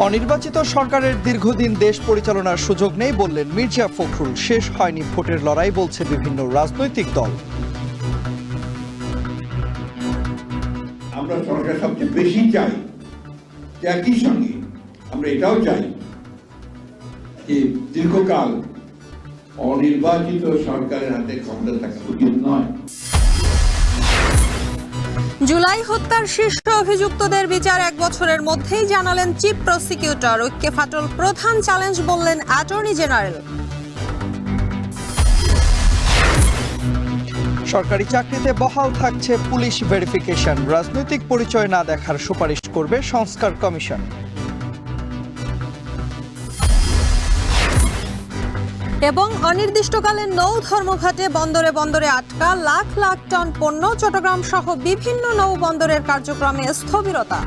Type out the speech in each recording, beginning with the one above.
অনির্বাচিত সরকারের দীর্ঘদিন দেশ পরিচালনার সুযোগ নেই বললেন মির্জা ফখরুল। শেষ হয়নি ভোটের লড়াই বলছে বিভিন্ন রাজনৈতিক দল। আমরা সরকার সবচেয়ে বেশি চাই, একই সঙ্গে আমরা এটাও চাই যে দীর্ঘকাল অনির্বাচিত সরকারের হাতে ক্ষমতা থাকা উচিত নয়। জুলাই হত্যার শীর্ষ অভিযুক্তদের বিচার 1 বছরের মধ্যেই জানালেন চিফ প্রসিকিউটর। ঐক্যে ফাটল প্রধান চ্যালেঞ্জ বললেন অ্যাটর্নি জেনারেল। সরকারি চাকরিতে বহাল থাকছে পুলিশ ভেরিফিকেশন। রাজনৈতিক পরিচয় না দেখার সুপারিশ করবে সংস্কার কমিশন। এবং অনির্দিষ্টকালে নৌ ধর্মঘটে বন্দরে বন্দরে আটকা লাখ লাখ টন পণ্য। চট্টগ্রাম সহ বিভিন্ন নৌ বন্দরের কার্যক্রমে স্থবিরতা।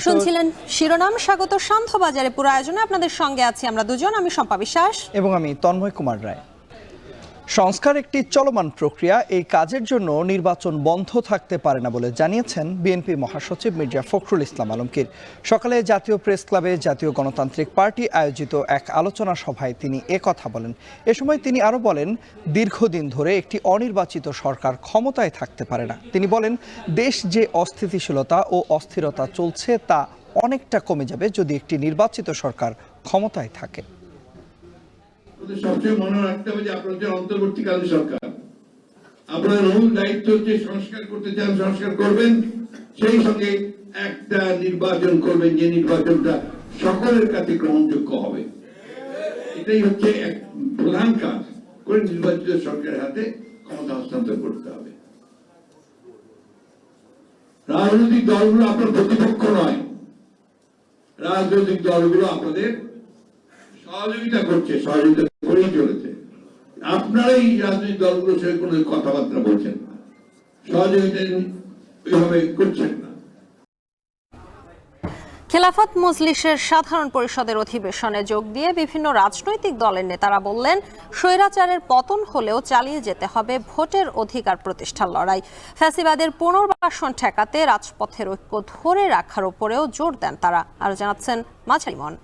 শুনছিলেন শিরোনাম। স্বাগত শান্তবাজারে পুরো আয়োজনে আপনাদের সঙ্গে আছি আমরা দুজন, আমি শম্পা বিশ্বাস এবং আমি তন্ময় কুমার রায়। সংস্কার একটি চলমান প্রক্রিয়া, এই কাজের জন্য নির্বাচন বন্ধ থাকতে পারে না বলে জানিয়েছেন বিএনপি মহাসচিব মির্জা ফখরুল ইসলাম আলমগীর। সকালে জাতীয় প্রেস ক্লাবে জাতীয় গণতান্ত্রিক পার্টি আয়োজিত এক আলোচনা সভায় তিনি একথা বলেন। এ সময় তিনি আরও বলেন, দীর্ঘদিন ধরে একটি অনির্বাচিত সরকার ক্ষমতায় থাকতে পারে না। তিনি বলেন, দেশ যে অস্থিতিশীলতা ও অস্থিরতা চলছে তা অনেকটা কমে যাবে যদি একটি নির্বাচিত সরকার ক্ষমতায় থাকে। সবচেয়ে মনে রাখতে হবে যে আপনাদের অন্তর্বর্তীকালীন সরকার, আপনাদের মূল দায়িত্ব হচ্ছে সংস্কার করতে চান, সংস্কার করবেন, সেই সঙ্গে একটা নির্বাচন করবেন যে নির্বাচনটা সকলের কাছে গ্রহণযোগ্য হবে। এটাই হচ্ছে এক প্রধান কাজ করে নির্বাচিত সরকারের হাতে ক্ষমতা হস্তান্তর করতে হবে। রাজনৈতিক দলগুলো আপনার প্রতিপক্ষ নয়, রাজনৈতিক দলগুলো আপনাদের সহযোগিতা করছে, সহযোগিতা করেই চলেছে। আপনারাই রাজনৈতিক দলগুলোর সঙ্গে কোনো কথাবার্তা বলছেন না, সহযোগিতা ওইভাবে করছেন না। খেলাফত মজলিসের সাধারণ পরিষদের অধিবেশনে যোগ দিয়ে বিভিন্ন রাজনৈতিক দলের নেতারা বললেন, স্বৈরাচারের পতন হলেও চালিয়ে যেতে হবে ভোটের অধিকার প্রতিষ্ঠার লড়াই। ফ্যাসিবাদের পুনর্বাসন ঠেকাতে রাজপথের ঐক্য ধরে রাখার উপরেও জোর দেন তারা। আরো জানাচ্ছেন মাঝারিমন।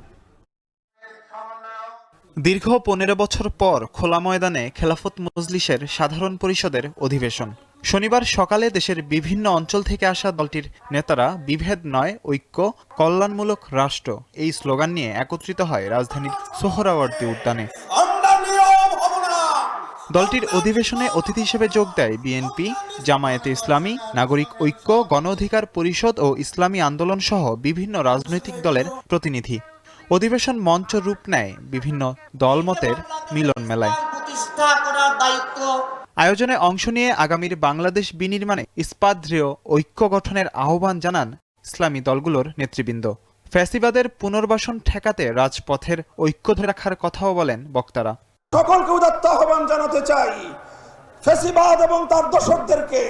দীর্ঘ 15 বছর পর খোলা ময়দানে খেলাফত মজলিসের সাধারণ পরিষদের অধিবেশন। শনিবার সকালে দেশের বিভিন্ন অঞ্চল থেকে আসা দলটির নেতারা বিভেদ নয় ঐক্য, কল্যাণমূলক রাষ্ট্র এই স্লোগান নিয়ে একত্রিত হয় রাজধানীর সোহরাওয়ার্দী উদ্যানে। দলটির অধিবেশনে অতিথি হিসেবে যোগ দেয় বিএনপি, জামায়াতে ইসলামী, নাগরিক ঐক্য, গণ অধিকার পরিষদ ও ইসলামী আন্দোলন সহ বিভিন্ন রাজনৈতিক দলের প্রতিনিধি। অধিবেশন মঞ্চ রূপ নেয় বিভিন্ন দলমতের মিলন মেলায়। আয়োজনে অংশ নিয়ে আগামীর বাংলাদেশ বিনির্মাণে ইস্পাতদৃঢ় ঐক্য গঠনের আহ্বান জানান ইসলামী দলগুলোর নেতৃবৃন্দ। ফ্যাসিবাদের পুনর্বাসন ঠেকাতে রাজপথের ঐক্য ধরে রাখার কথাও বলেন বক্তারা। সকলকে উদাত্ত আহ্বান জানাতে চাই, ফ্যাসিবাদ এবং তার দোসরদেরকে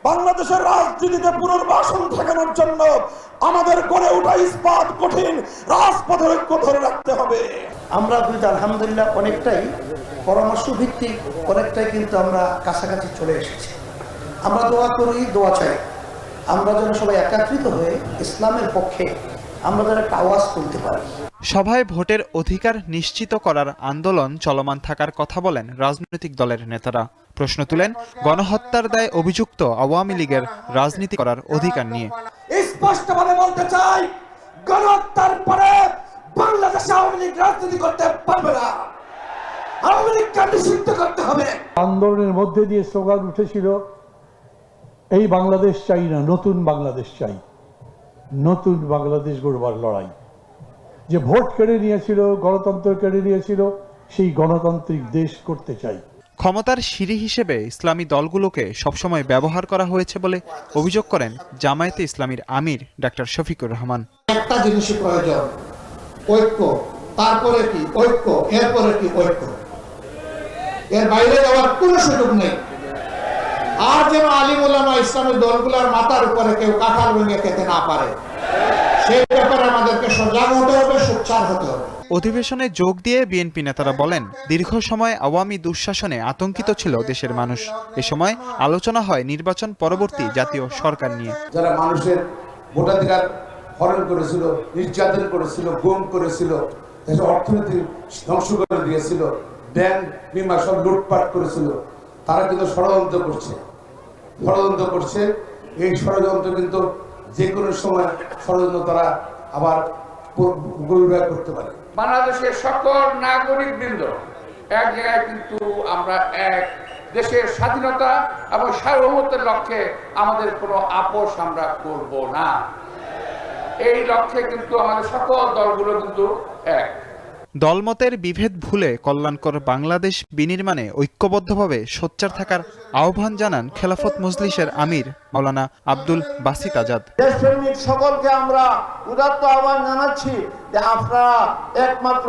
বাংলাদেশের রাজনীতিতে পুনর্বাসন ঠেকানোর জন্য আমাদের গড়ে ওঠা ইস্পাত কঠিন রাজপথের ঐক্য ধরে রাখতে হবে। আমরা আলহামদুলিল্লাহ অনেকটাই পরামর্শ ভিত্তিক, অনেকটাই কিন্তু আমরা কাছাকাছি চলে এসেছি। আমরা দোয়া করি, দোয়া চাই, আমরা যেন সবাই একত্রিত হয়ে ইসলামের পক্ষে আমরা যেন একটা আওয়াজ তুলতে পারি। সভায় ভোটের অধিকার নিশ্চিত করার আন্দোলন চলমান থাকার কথা বলেন রাজনৈতিক দলের নেতারা। প্রশ্ন তুলেন গণহত্যার দায়ে অভিযুক্ত আওয়ামী লীগের রাজনীতি করার অধিকার নিয়ে। স্পষ্টভাবে বলতে চাই, গণহত্যার পরে বাংলাদেশে আওয়ামী লীগ রাজনীতি করতে পারবে না, আওয়ামী লীগকে নিষিদ্ধ করতে হবে। আন্দোলনের মধ্যে দিয়ে স্লোগান উঠেছিল, এই বাংলাদেশ চাই না, নতুন বাংলাদেশ চাই, নতুন বাংলাদেশ গড়বার লড়াই। যে ভোট কেড়ে নিয়েছিল, গণতন্ত্র কেড়ে নিয়েছিল, সেই গণতান্ত্রিক দেশ করতে চাই। ক্ষমতার সিঁড়ি হিসেবে ইসলামী দলগুলোকে সবসময় ব্যবহার করা হয়েছে বলে অভিযোগ করেন জামায়াতে ইসলামীর আমির ডাক্তার শফিকুর রহমান। একটা জিনিসই প্রয়োজন, ঐক্য। তারপরে কি ঐক্য, এরপরে কি ঐক্য। এর বাইরে যাওয়ার কোনো সুযোগ নেই। আর যেন আলিম উলামা ইসলামের দলগুলোর মাথার উপরে কেউ কাঁঠাল ভেঙে খেতে না পারে, সেই ব্যাপারে আমাদেরকে সজাগ হতে হবে, সোচ্চার হতে হবে। অধিবেশনে যোগ দিয়ে বিএনপি নেতারা বলেন, দীর্ঘ সময় আওয়ামী দুঃশাসনে আতঙ্কিত ছিল দেশের মানুষ। এ সময় আলোচনা হয় নির্বাচন পরবর্তী জাতীয় সরকার নিয়ে। যারা মানুষের ভোটাধিকার হরণ করেছিল, নির্যাতন করেছিল, গুম করেছিল, দেশের অর্থনীতি ধ্বংস করে দিয়েছিল, ব্যাংক বিমা সব লুটপাট করেছিল, তারা কিন্তু ষড়যন্ত্র করছে। এই ষড়যন্ত্র কিন্তু যে কোনো সময় ষড়যন্ত্র তারা আবার গরিবায় করতে পারে। বাংলাদেশের সকল নাগরিক বৃন্দ এক জায়গায় কিন্তু আমরা এক দেশের স্বাধীনতা এবং সার্বভৌমত্বের লক্ষ্যে আমাদের কোনো আপোষ আমরা করব না। এই লক্ষ্যে কিন্তু আমাদের সকল দলগুলো কিন্তু এক। দলমতের বিভেদ ভুলে কল্যাণকর বাংলাদেশ বিনির্মাণে ঐক্যবদ্ধভাবে সোচ্চার থাকার আহ্বান জানান খেলাফত মজলিসের আমির মাওলানা আব্দুল বাসিত আজাদ। দেশপ্রেমিক সকলকে আমরা উদাত্ত আহ্বান জানাচ্ছি যে আপনারা একমাত্র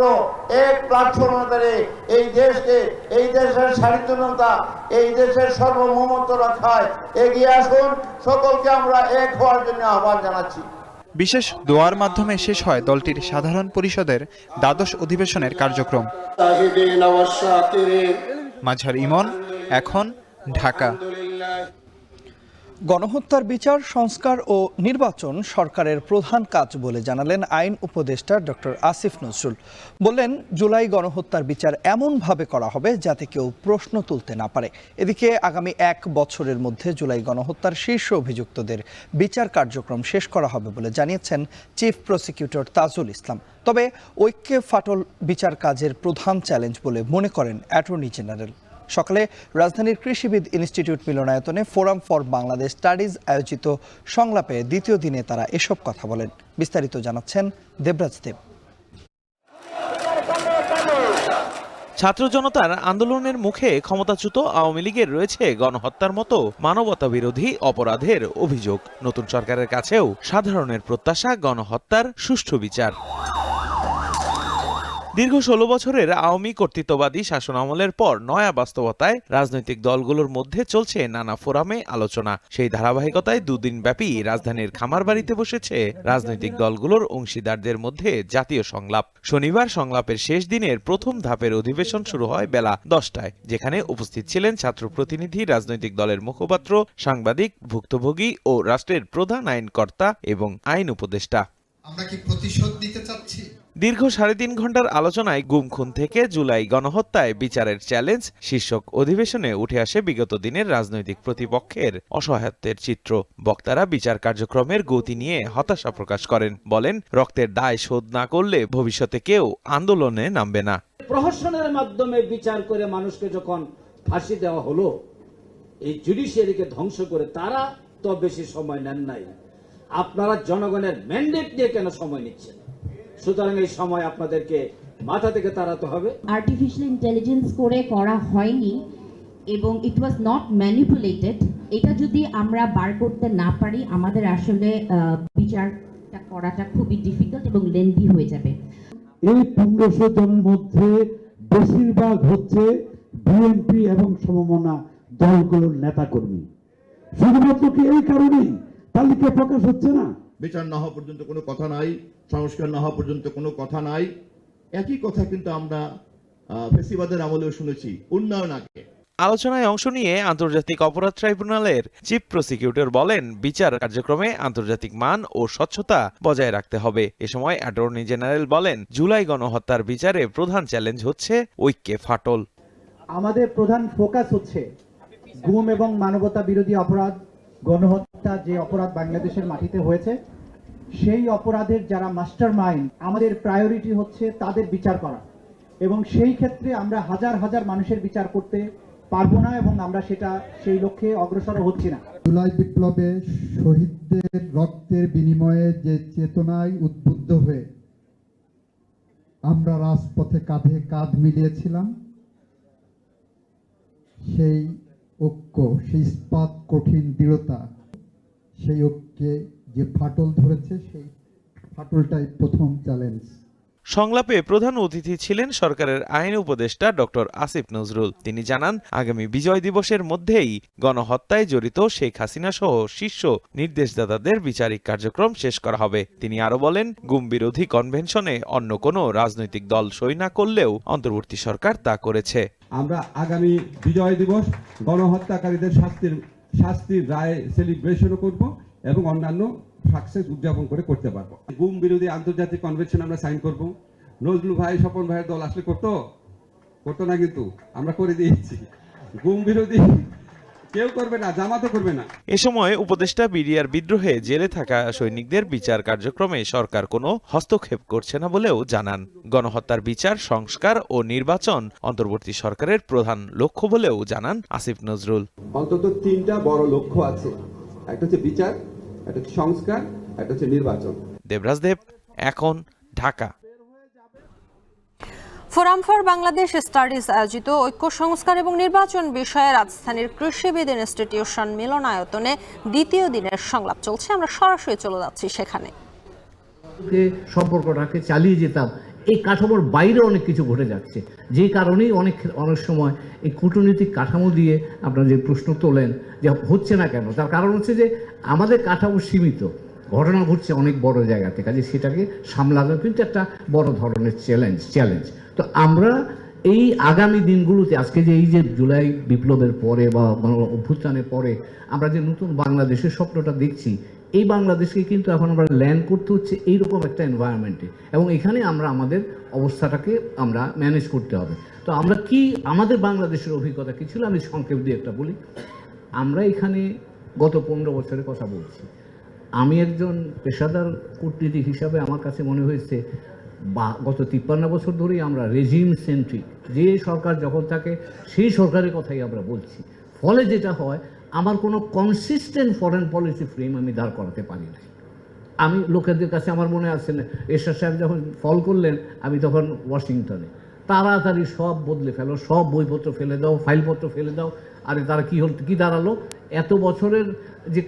এক প্ল্যাটফর্মে দাঁড়িয়ে এই দেশকে, এই দেশের স্বাধীনতা, এই দেশের সার্বভৌমত্ব রক্ষায় এগিয়ে আসুন। সকলকে আমরা এক হওয়ার জন্য আহ্বান জানাচ্ছি। বিশেষ দোয়ার মাধ্যমে শেষ হয় দলটির সাধারণ পরিষদের দ্বাদশ অধিবেশনের কার্যক্রম। মাঝার ইমন, এখন, ঢাকা। গণহত্যার বিচার, সংস্কার ও নির্বাচন সরকারের প্রধান কাজ বলে জানালেন আইন উপদেষ্টা ডক্টর আসিফ নজরুল। বললেন, জুলাই গণহত্যার বিচার এমনভাবে করা হবে যাতে কেউ প্রশ্ন তুলতে না পারে। এদিকে আগামী 1 বছরের মধ্যে জুলাই গণহত্যার শীর্ষ অভিযুক্তদের বিচার কার্যক্রম শেষ করা হবে বলে জানিয়েছেন চিফ প্রসিকিউটর তাজুল ইসলাম। তবে ঐক্যে ফাটল বিচার কাজের প্রধান চ্যালেঞ্জ বলে মনে করেন অ্যাটর্নি জেনারেল। সকালে রাজধানীর কৃষিবিদ ইনস্টিটিউট মিলনায়তনে ফোরাম ফর বাংলাদেশ স্টাডিজ আয়োজিত সংলাপে দ্বিতীয় দিনে তারা এসব কথা বলেন। বিস্তারিত জানাচ্ছেন দেবরাজ দেব। ছাত্র জনতার আন্দোলনের মুখে ক্ষমতাচ্যুত আওয়ামী লীগের রয়েছে গণহত্যার মতো মানবতা বিরোধী অপরাধের অভিযোগ। নতুন সরকারের কাছেও সাধারণের প্রত্যাশা গণহত্যার সুষ্ঠু বিচার। দীর্ঘ 16 বছরের আওয়ামী কর্তৃত্ববাদী শাসনামলের পর নয়া বাস্তবতায় রাজনৈতিক দলগুলোর মধ্যে চলছে নানা ফোরামে আলোচনা। সেই ধারাবাহিকতায় 2 দিন ব্যাপী রাজধানীর খামারবাড়িতে বসেছে রাজনৈতিক দলগুলোর অংশীদারদের মধ্যে জাতীয় সংলাপ। শনিবার সংলাপের শেষ দিনের প্রথম ধাপের অধিবেশন শুরু হয় বেলা 10টায়, যেখানে উপস্থিত ছিলেন ছাত্র প্রতিনিধি, রাজনৈতিক দলের মুখপাত্র, সাংবাদিক, ভুক্তভোগী ও রাষ্ট্রের প্রধান আইনকর্তা এবং আইন উপদেষ্টা। আমরা কি প্রতিশোধ নিতে চাচ্ছি? দীর্ঘ 3.5 ঘন্টার আলোচনায় গুম খুন থেকে জুলাই গণহত্যায় বিচারের চ্যালেঞ্জ শীর্ষক অধিবেশনে উঠে আসে বিগত দিনের রাজনৈতিক প্রতিপক্ষের অসহায়ত্বের চিত্র। বক্তারা বিচার কার্যক্রমের গতি নিয়ে হতাশা প্রকাশ করেন। বলেন, রক্তের দায় শোধ না করলে ভবিষ্যতে কেউ আন্দোলনে নামবে না। প্রহসনের মাধ্যমে বিচার করে মানুষকে যখন ফাঁসি দেওয়া হলো, এই জুডিশিয়ারিকে ধ্বংস করে তারা তো বেশি সময় নেন নাই। আপনারা জনগণের ম্যান্ডেট নিয়ে কেন সময় নিচ্ছেন? সুতরাং এই সময় আপনাদেরকে মাথা থেকে তাড়াতে হবে। আর্টিফিশিয়াল ইন্টেলিজেন্স করে করা হয়নি এবং ইট ওয়াজ নট ম্যানিপুলেটেড। এটা যদি আমরা বার করতে না পারি, আমাদের আসলে বিচারটা করাটা খুবই ডিফিকাল্ট এবং লেন্দি হয়ে যাবে। এই 1500 জনের মধ্যে বেশিরভাগ হচ্ছে বিএনপি এবং সমমনা দলগুলোর নেতাকর্মী। শুধুমাত্র কি এই কারণেই তালিকা প্রকাশ হচ্ছে না? বিচার না হওয়া পর্যন্ত কোনো কথা নাই, সংস্কার না হওয়া পর্যন্ত কোনো কথা নাই। একই কথা কিন্তু আমরা ফেসিবাদের আমলেও শুনেছি, উন্নয়ন আগে। আলোচনায় অংশ নিয়ে আন্তর্জাতিক অপরাধ ট্রাইব্যুনালের চিফ প্রসিকিউটর বলেন, বিচার কার্যক্রমে আন্তর্জাতিক মান ও স্বচ্ছতা বজায় রাখতে হবে। এ সময় অ্যাটর্নি জেনারেল বলেন, জুলাই গণহত্যার বিচারে প্রধান চ্যালেঞ্জ হচ্ছে ঐক্যে ফাটল। আমাদের প্রধান ফোকাস হচ্ছে গুম এবং মানবতা বিরোধী অপরাধ, গণহত্যা যে অপরাধ বাংলাদেশের মাটিতে হয়েছে, সেই অপরাধের যারা মাস্টার মাইন্ড, আমাদের প্রায়োরিটি হচ্ছে তাদের বিচার করা। এবং সেই ক্ষেত্রে আমরা হাজার হাজার মানুষের বিচার করতে পারবো না এবং আমরা সেই লক্ষ্যে অগ্রসর হচ্ছি না। জুলাই বিপ্লবে শহীদদের রক্তের বিনিময়ে যে চেতনায় উদ্বুদ্ধ হয়ে আমরা রাজপথে কাঁধে কাঁধ মিলিয়েছিলাম, সেই ঐক্য, সেই ইস্পাত কঠিন দৃঢ়তা, সেই ঐক্যে যে ফাটল ধরেছে, সেই ফাটলটাই প্রথম চ্যালেঞ্জ। সংলাপে প্রধান অতিথি ছিলেন সরকারের আইন উপদেষ্টা ডক্টর আসিফ নজরুল। তিনি জানান, আগামী বিজয় দিবসের মধ্যেই গণহত্যায় জড়িত শেখ হাসিনা সহ শীর্ষ নির্দেশদাতাদের বিচারিক কার্যক্রম শেষ করা হবে। তিনি আরো বলেন, গুম বিরোধী কনভেনশনে অন্য কোনো রাজনৈতিক দল সই না করলেও অন্তর্বর্তী সরকার তা করেছে। আমরা আগামী বিজয় দিবস গণহত্যাকারীদের শাস্তির রায় সেলিব্রেশনও করব এবং অন্যান্য সাকসেস উদযাপন করতে পারবো। গুম বিরোধী আন্তর্জাতিক কনভেনশন আমরা সাইন করব। নজরুল ভাই, স্বপন ভাইয়ের দল আসলে করতো না, কিন্তু আমরা করে দিয়েছি। গুম বিরোধী কেউ করবে না, জামাতও করবে না। এ সময় উপদেষ্টা বিডিআর বিদ্রোহে জেলে থাকা সৈনিকদের বিচার কার্যক্রমে সরকার কোনো হস্তক্ষেপ করছে না বলেও জানান। গণহত্যার বিচার, সংস্কার ও নির্বাচন অন্তর্বর্তী সরকারের প্রধান লক্ষ্য বলেও জানান আসিফ নজরুল। অন্তত 3টা বড় লক্ষ্য আছে, একটা হচ্ছে বিচার, একটা হচ্ছে সংস্কার, একটা হচ্ছে নির্বাচন। দেবরাজ দেব, এখন, Dhaka. Forum for Bangladesh studies আয়োজিত ঐক্য সংস্কার এবং নির্বাচন বিষয়ে রাজধানীর কৃষিবিদ ইনস্টিটিউশন মিলনায়তনে দ্বিতীয় দিনের সংলাপ চলছে। আমরা সরাসরি চলে যাচ্ছি সেখানে। সম্পর্কটাকে চালিয়ে যেতাম, এই কাঠামোর বাইরে অনেক কিছু ঘটে যাচ্ছে, যে কারণেই অনেক সময় এই কূটনৈতিক কাঠামো দিয়ে আপনারা যে প্রশ্ন তোলেন যে হচ্ছে না কেন, তার কারণ হচ্ছে যে আমাদের কাঠামো সীমিত, ঘটনা ঘটছে অনেক বড় জায়গাতে, কাজে সেটাকে সামলানো কিন্তু একটা বড় ধরনের চ্যালেঞ্জ। তো আমরা এই আগামী দিনগুলোতে, আজকে যে এই যে জুলাই বিপ্লবের পরে বা অভ্যুত্থানের পরে আমরা যে নতুন বাংলাদেশের স্বপ্নটা দেখছি, এই বাংলাদেশকে কিন্তু এখন আমরা ল্যান্ড করতে হচ্ছে এইরকম একটা এনভায়রনমেন্টে, এবং এখানে আমরা আমাদের অবস্থাটাকে আমরা ম্যানেজ করতে হবে। তো আমরা কি, আমাদের বাংলাদেশের অভিজ্ঞতা কী ছিল আমি সংক্ষেপ দিয়ে একটা বলি। আমরা এখানে গত 15 বছরের কথা বলছি। আমি একজন পেশাদার কূটনীতিক হিসাবে আমার কাছে মনে হয়েছে গত 53 বছর ধরেই আমরা রেজিম সেন্ট্রিক, যে সরকার যখন থাকে সেই সরকারের কথাই আমরা বলছি। ফলে যেটা হয়, আমার কোনো কনসিস্টেন্ট ফরেন পলিসি ফ্রেম আমি দাঁড় করাতে পারি না। আমি লোকেদের কাছে, আমার মনে আছে এরশাদ সাহেব যখন ফল করলেন, আমি তখন ওয়াশিংটনে, তাড়াতাড়ি সব বদলে ফেলো, সব বইপত্র ফেলে দাও, ফাইলপত্র ফেলে দাও। আরে তারা কি দাঁড়ালো, এত বছরের যে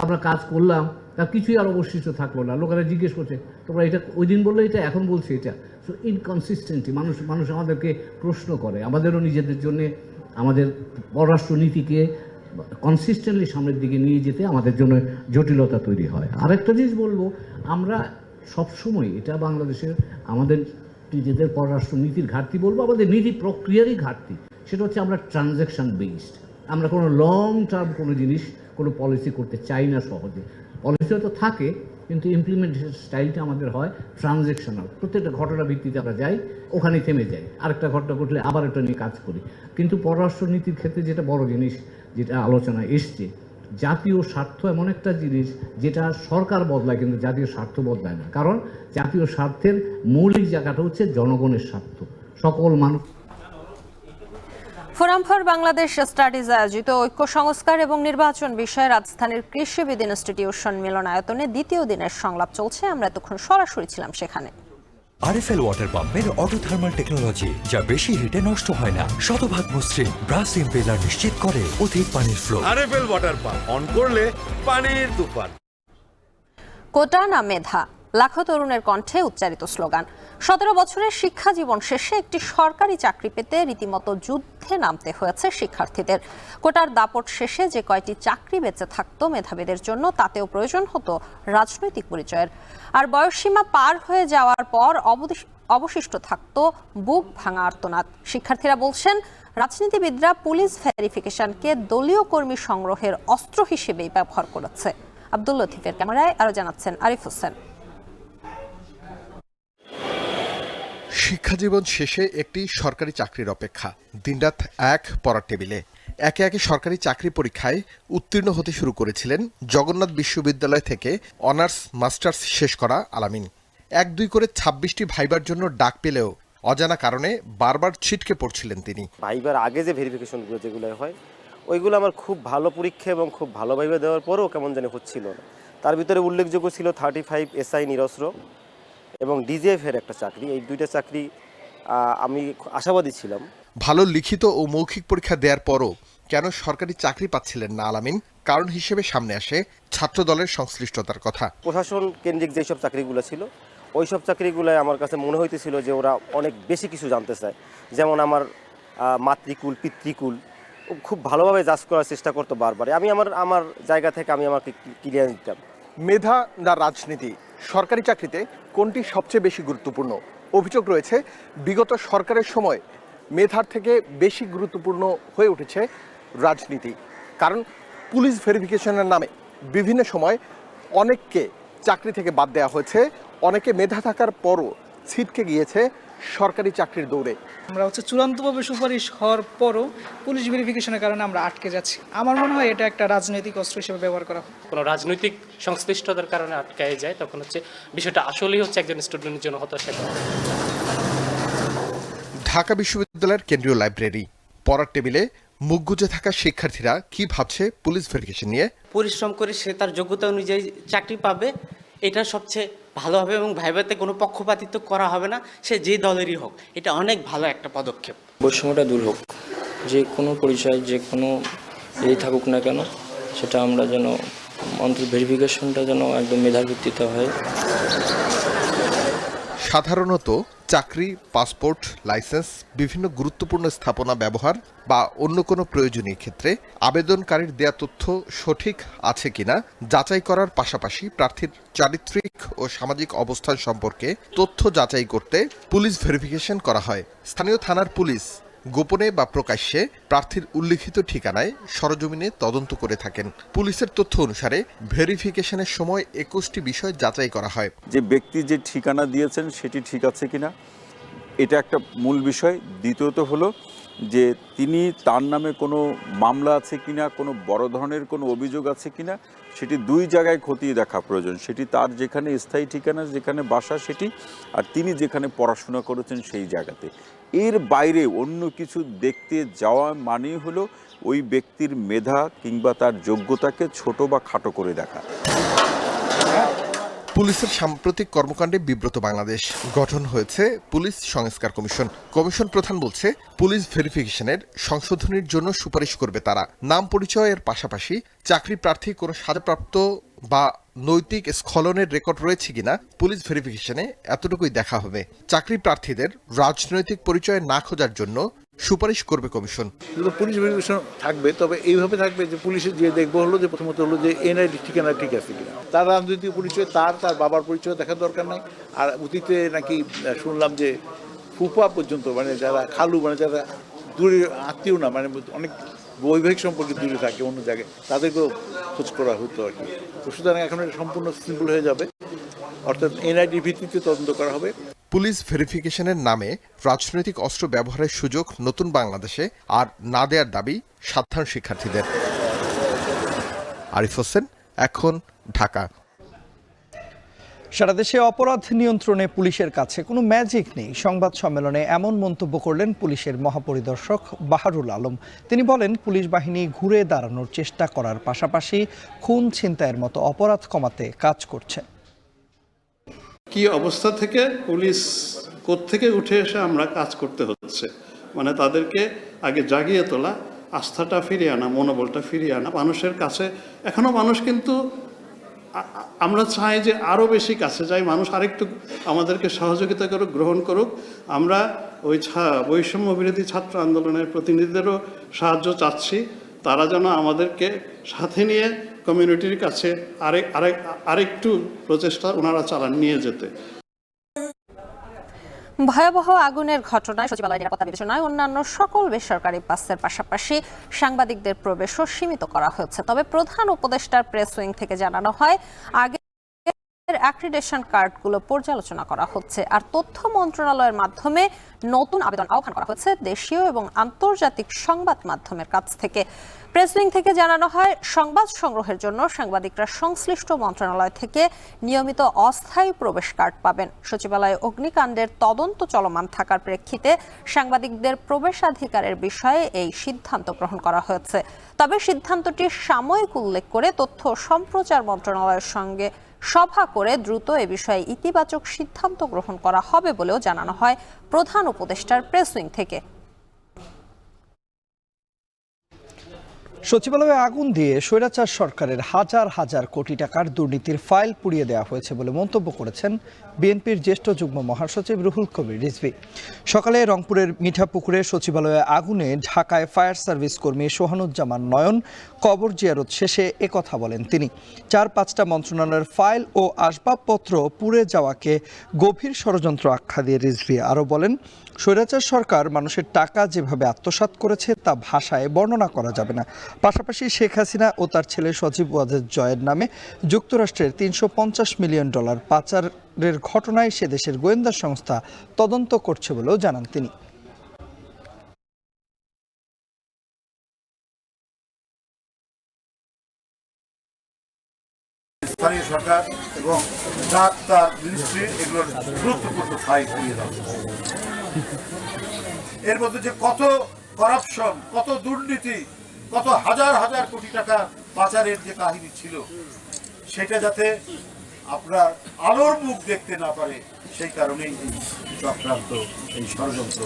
আমরা কাজ করলাম তার কিছুই আর অবশিষ্ট থাকলো না। লোকেরা জিজ্ঞেস করছে, তোমরা এটা ওই দিন বললে এটা, এখন বলছে এটা। সো ইনকনসিস্টেন্সি, মানুষ আমাদেরকে প্রশ্ন করে। আমাদেরও নিজেদের জন্যে আমাদের পররাষ্ট্রনীতিকে কনসিস্টেন্টলি সামনের দিকে নিয়ে যেতে আমাদের জন্য জটিলতা তৈরি হয়। আরেকটা জিনিস বলবো, আমরা সবসময় এটা বাংলাদেশের আমাদের নিজেদের পররাষ্ট্রনীতির ঘাটতি বলবো, আমাদের নীতি প্রক্রিয়ারই ঘাটতি। সেটা হচ্ছে আমরা ট্রানজ্যাকশন বেসড, আমরা কোনো লং টার্ম কোনো জিনিস, কোনো পলিসি করতে চাই না সহজে। পলিসি হয়তো থাকে, কিন্তু ইমপ্লিমেন্টেশন স্টাইলটা আমাদের হয় ট্রানজ্যাকশনাল। প্রত্যেকটা ঘটনা ভিত্তিতে আমরা যাই, ওখানে থেমে যাই, আরেকটা ঘটনা ঘটলে আবার একটা নিয়ে কাজ করি। কিন্তু পররাষ্ট্রনীতির ক্ষেত্রে যেটা বড় জিনিস, যেটা আলোচনা এসছে, জাতীয় স্বার্থ এমন একটা জিনিস যেটা সরকার বদলায় কিন্তু জাতীয় স্বার্থ বদলায় না। কারণ জাতীয় স্বার্থের মৌলিক জায়গাটা হচ্ছে জনগণের স্বার্থ, সকল মানুষ। ফোরাম ফর বাংলাদেশ স্টাডিজ আয়োজিত ঐক্য সংস্কার এবং নির্বাচন বিষয়ে রাজধানীর কৃষিবিদ ইনস্টিটিউশন মিলনায়তনে দ্বিতীয় দিনের সংলাপ চলছে। আমরা এতক্ষণ সরাসরি ছিলাম সেখানে। আরএফএল ওয়াটার পাম্পের অটো থার্মাল টেকনোলজি, যা বেশি হিটে নষ্ট হয় না, শতভাগ মসৃণ, ব্রাশ ইম্পেলার নিশ্চিত করে অধিক পানির flow. RFL water pump on করলে পানির তুফান। কোটা না মেধা, লাখো তরুণের কণ্ঠে উচ্চারিত স্লোগান। 17 বছরের শিক্ষা জীবন শেষে একটি সরকারি চাকরি পেতে রীতিমতো যুদ্ধে নামতে হয়েছে শিক্ষার্থীদের। কোটার দাপট শেষে যে কয়টি চাকরি বেঁচে থাকতো মেধাবীদের জন্য, তাতেও প্রয়োজন হতো রাজনৈতিক পরিচয়ের। আর বয়সসীমা পার হয়ে যাওয়ার পর অবশিষ্ট থাকতো বুক ভাঙা আর্তনাদ। শিক্ষার্থীরা বলছেন, রাজনীতিবিদরা পুলিশ ভেরিফিকেশনকে দলীয় কর্মী সংগ্রহের অস্ত্র হিসেবেই ব্যবহার করেছে। আব্দুল লতিফের ক্যামেরায় আরো জানাচ্ছেন আরিফ হোসেন। শিক্ষাজীবন শেষে একটি সরকারি চাকরির অপেক্ষা, দিনরাত এক পড়ার টেবিলে। একে একে সরকারি চাকরি পরীক্ষায় উত্তীর্ণ হতে শুরু করেছিলেন জগন্নাথ বিশ্ববিদ্যালয় থেকে অনার্স মাস্টার্স শেষ করা আলামিন। 1-2 করে 26টি ভাইবার জন্য ডাক পেলেও অজানা কারণে বারবার ছিটকে পড়ছিলেন তিনি। ভাইবার আগে যে ভেরিফিকেশনগুলো যেগুলো হয়, ওইগুলো আমার খুব ভালো পরীক্ষা এবং খুব ভালো ভাইবা দেওয়ার পরেও কেমন জানি হচ্ছিল না। তার ভিতরে উল্লেখযোগ্য ছিল 35 SI নিরস্ত্র এবং ডিজিএফের একটা চাকরি। এই দুইটা চাকরি আমি আশাবাদী ছিলাম। ভালো লিখিত ও মৌখিক পরীক্ষা দেওয়ার পরও কেন সরকারি চাকরি পাচ্ছিলেন না আলামিন, কারণ হিসেবে সামনে আসে ছাত্র দলের সংশ্লিষ্টতার কথা। প্রশাসন কেন্দ্রিক যেসব চাকরিগুলো ছিল, ওইসব চাকরিগুলোয় আমার কাছে মনে হইতেছিল যে ওরা অনেক বেশি কিছু জানতে চায়, যেমন আমার মাতৃকুল পিতৃকুল খুব ভালোভাবে জাজ করার চেষ্টা করতো বারবার। আমি আমার জায়গা থেকে আমি আমাকে ক্লিয়ার দিতাম। মেধা না রাজনীতি, সরকারি চাকরিতে কোনটি সবচেয়ে বেশি গুরুত্বপূর্ণ? অভিযোগ রয়েছে বিগত সরকারের সময় মেধার থেকে বেশি গুরুত্বপূর্ণ হয়ে উঠেছে রাজনীতি। কারণ পুলিশ ভেরিফিকেশনের নামে বিভিন্ন সময় অনেককে চাকরি থেকে বাদ দেওয়া হয়েছে, অনেকে মেধা থাকার পরও ছিটকে গিয়েছে সরকারি চাকরির দৌড়ে। আমরা চূড়ান্তভাবে সুপারিশ হওয়ার পরও পুলিশ ভেরিফিকেশনের কারণে আমরা আটকে যাচ্ছি। আমার মনে হয় এটা একটা রাজনৈতিক অস্ত্র হিসেবে ব্যবহার করা হয়। কোনো রাজনৈতিক সংশ্লিষ্টতার কারণে আটকায় যায়, তখন বিষয়টা আসলেই একজন স্টুডেন্টের জন্য হতাশা। ঢাকা বিশ্ববিদ্যালয়ের কেন্দ্রীয় লাইব্রেরি, পড়ার টেবিলে মুখ গুজে থাকা শিক্ষার্থীরা কি ভাবছে পুলিশ ভেরিফিকেশন নিয়ে? পরিশ্রম করে সে তার যোগ্যতা অনুযায়ী চাকরি পাবে, এটা সবচেয়ে ভালো হবে এবং ভাইভাতে কোনো পক্ষপাতিত্ব করা হবে না, সে যে দলেরই হোক। এটা অনেক ভালো একটা পদক্ষেপ। বৈষম্যটা দূর হোক, যে কোনো পরিচয় যে কোনো থাকুক না কেন, সেটা আমরা যেন অন্তত ভেরিফিকেশনটা যেন একদম মেধার ভিত্তিতে হয়। সাধারণত চাকরি, পাসপোর্ট, লাইসেন্স, বিভিন্ন গুরুত্বপূর্ণ স্থাপনা ব্যবহার বা অন্য কোনো প্রয়োজনীয় ক্ষেত্রে আবেদনকারীর দেয়া তথ্য সঠিক আছে কিনা যাচাই করার পাশাপাশি প্রার্থীর চারিত্রিক ও সামাজিক অবস্থান সম্পর্কে তথ্য যাচাই করতে পুলিশ ভেরিফিকেশন করা হয়। স্থানীয় থানার পুলিশ গোপনে বা প্রকাশ্যে প্রার্থীর উল্লিখিত ঠিকানায় সরজমিনে তদন্ত করে থাকেন। পুলিশের তথ্য অনুসারে ভেরিফিকেশনের সময় 21টি বিষয় যাচাই করা হয়। যে ব্যক্তি যে ঠিকানা দিয়েছেন সেটি ঠিক আছে কিনা, এটা একটা মূল বিষয়। দ্বিতীয়ত হলো যে তিনি তার নামে কোনো মামলা আছে কিনা, কোনো বড় ধরনের কোনো অভিযোগ আছে কিনা, সেটি দুই জায়গায় খতিয়ে দেখা প্রয়োজন। সেটি তার যেখানে স্থায়ী ঠিকানা, যেখানে বাসা সেটি, আর তিনি যেখানে পড়াশোনা করেছেন সেই জায়গাতে। এর বাইরে অন্য কিছু দেখতে যাওয়া মানেই হলো ওই ব্যক্তির মেধা কিংবা তার যোগ্যতাকে ছোট বা খাটো করে দেখা। পুলিশের সাম্প্রতিক কর্মকাণ্ডে বিব্রত বাংলাদেশ। গঠন হয়েছে পুলিশ সংস্কার কমিশন। কমিশন প্রধান বলছে পুলিশ ভেরিফিকেশনের সংশোধনীর জন্য সুপারিশ করবে তারা। নাম পরিচয়ের পাশাপাশি চাকরি প্রার্থী কোনো সাজাপ্রাপ্ত বা নৈতিক স্খলনের রেকর্ড রয়েছে কিনা পুলিশ ভেরিফিকেশনে এতটুকুই দেখা হবে। চাকরি প্রার্থীদের রাজনৈতিক পরিচয় না খোঁজার জন্য সুপারিশ করবে কমিশন। পুলিশ ভেরিফিকেশন থাকবে, তবে এইভাবে থাকবে যে পুলিশের যে দেখবো হলো যে প্রথমত হলো যে এনআইডি ঠিকানা ঠিক আছে কিনা, তার রাজনৈতিক পরিচয়, তার বাবার পরিচয় দেখার দরকার নাই। আর অতীতে নাকি শুনলাম যে ফুফা পর্যন্ত, মানে যারা খালু, মানে যারা দূরে আত্মীয় না, মানে অনেক বৈবাহিক সম্পর্কে দূরে থাকে অন্য জায়গায়, তাদেরকেও খোঁজ করা হতো আর কি। তো সুতরাং এখন এটা সম্পূর্ণ সিম্পল হয়ে যাবে, অর্থাৎ এনআইডি ভিত্তিতে তদন্ত করা হবে। পুলিশ ভেরিফিকেশনের নামে রাজনৈতিক অস্ত্র ব্যবহারের সুযোগ নতুন বাংলাদেশে আর না দেওয়ার দাবি সাধারণ শিক্ষার্থীদের। আরিফ হোসেন, এখন, ঢাকা। সারা দেশে অপরাধ নিয়ন্ত্রণে পুলিশের কাছে কোনো ম্যাজিক নেই। সংবাদ সম্মেলনে এমন মন্তব্য করলেন পুলিশের মহাপরিদর্শক বাহারুল আলম। তিনি বলেন, পুলিশ বাহিনী ঘুরে দাঁড়ানোর চেষ্টা করার পাশাপাশি খুন ছিনতাইয়ের মতো অপরাধ কমাতে কাজ করছে। কি অবস্থা থেকে পুলিশ কোত্থেকে উঠে এসে আমরা কাজ করতে হচ্ছে, মানে তাদেরকে আগে জাগিয়ে তোলা, আস্থাটা ফিরিয়ে আনা, মনোবলটা ফিরিয়ে আনা মানুষের কাছে। এখনো মানুষ কিন্তু, আমরা চাই যে আরও বেশি কাছে যাই, মানুষ আরেকটু আমাদেরকে সহযোগিতা করুক, গ্রহণ করুক। আমরা ওই বৈষম্য বিরোধী ছাত্র আন্দোলনের প্রতিনিধিদেরও সাহায্য চাচ্ছি, তারা যেন আমাদেরকে সাথে নিয়ে কমিউনিটির কাছে আরেকটু প্রচেষ্টা ওনারা চালান নিয়ে যেতে। ভয়াবহ আগুনের ঘটনায় সচিবালয় নিরাপত্তা বিবেচনায় অন্যান্য সকল বেসরকারি বাসের পাশাপাশি সাংবাদিকদের প্রবেশও সীমিত করা হয়েছে। তবে প্রধান উপদেষ্টার প্রেস উইং থেকে জানানো হয়, আগে অ্যাক্রিডেশন কার্ডগুলো পর্যালোচনা করা হচ্ছে, আর তথ্য মন্ত্রণালয়ের মাধ্যমে নতুন আবেদন আহ্বান করা হচ্ছে দেশীয় এবং আন্তর্জাতিক সংবাদ মাধ্যমের কাছ থেকে। প্রেস উইং থেকে জানানো হয়, সংবাদ সংগ্রহের জন্য সাংবাদিকরা সংশ্লিষ্ট মন্ত্রণালয় থেকে নিয়মিত অস্থায়ী প্রবেশ কার্ড পাবেন। সচিবালয়ে অগ্নিকাণ্ডের তদন্ত চলমান থাকার প্রেক্ষিতে সাংবাদিকদের প্রবেশাধিকারের বিষয়ে এই সিদ্ধান্ত গ্রহণ করা হয়েছে। তবে সিদ্ধান্তটি সাময়িক উল্লেখ করে তথ্য সম্প্রচার মন্ত্রণালয়ের সঙ্গে সভা করে দ্রুত এ বিষয়ে ইতিবাচক সিদ্ধান্ত গ্রহণ করা হবে বলেও জানানো হয় প্রধান উপদেষ্টার প্রেস উইং থেকে। সচিবালয়ে আগুন দিয়ে স্বৈরাচার সরকারের হাজার হাজার কোটি টাকার দুর্নীতির ফাইল পুড়িয়ে দেওয়া হয়েছে বলে মন্তব্য করেছেন বিএনপির জ্যেষ্ঠ যুগ্ম মহাসচিব রুহুল কবির রিজভী। সকালে রংপুরের মিঠাপুকুরে সচিবালয়ে আগুনে ঢাকায় ফায়ার সার্ভিস কর্মী সোহানুজ্জামান নয়ন কবর জিয়ারত শেষে একথা বলেন তিনি। 4-5টা মন্ত্রণালয়ের ফাইল ও আসবাবপত্র পুড়ে যাওয়াকে গভীর ষড়যন্ত্র আখ্যা দিয়ে রিজভী আরও বলেন, স্বৈরাচার সরকার মানুষের টাকা যেভাবে আত্মসাৎ করেছে তা ভাষায় বর্ণনা করা যাবে না। পাশাপাশি শেখ হাসিনা ও তার ছেলে সজীব ওয়াজেদ জয়ের নামে যুক্তরাষ্ট্রের $350 মিলিয়ন পাচারের ঘটনায় সে দেশের গোয়েন্দা সংস্থা তদন্ত করছে বলেও জানান তিনি। স্থানীয় সরকার এবং ডাক্তার মিনিস্ট্রি এগুলোর গুরুত্বপূর্ণ ফাইল পুড়িয়ে দেওয়া। এর মধ্যে যে কত করাপশন, কত দুর্নীতি, কত হাজার হাজার কোটি টাকা পাচারের যে কাহিনী ছিল, সেটা যাতে আপনার আলোর মুখ দেখতে না পারে, সেই কারণেই এই চক্রান্ত, এই ষড়যন্ত্র।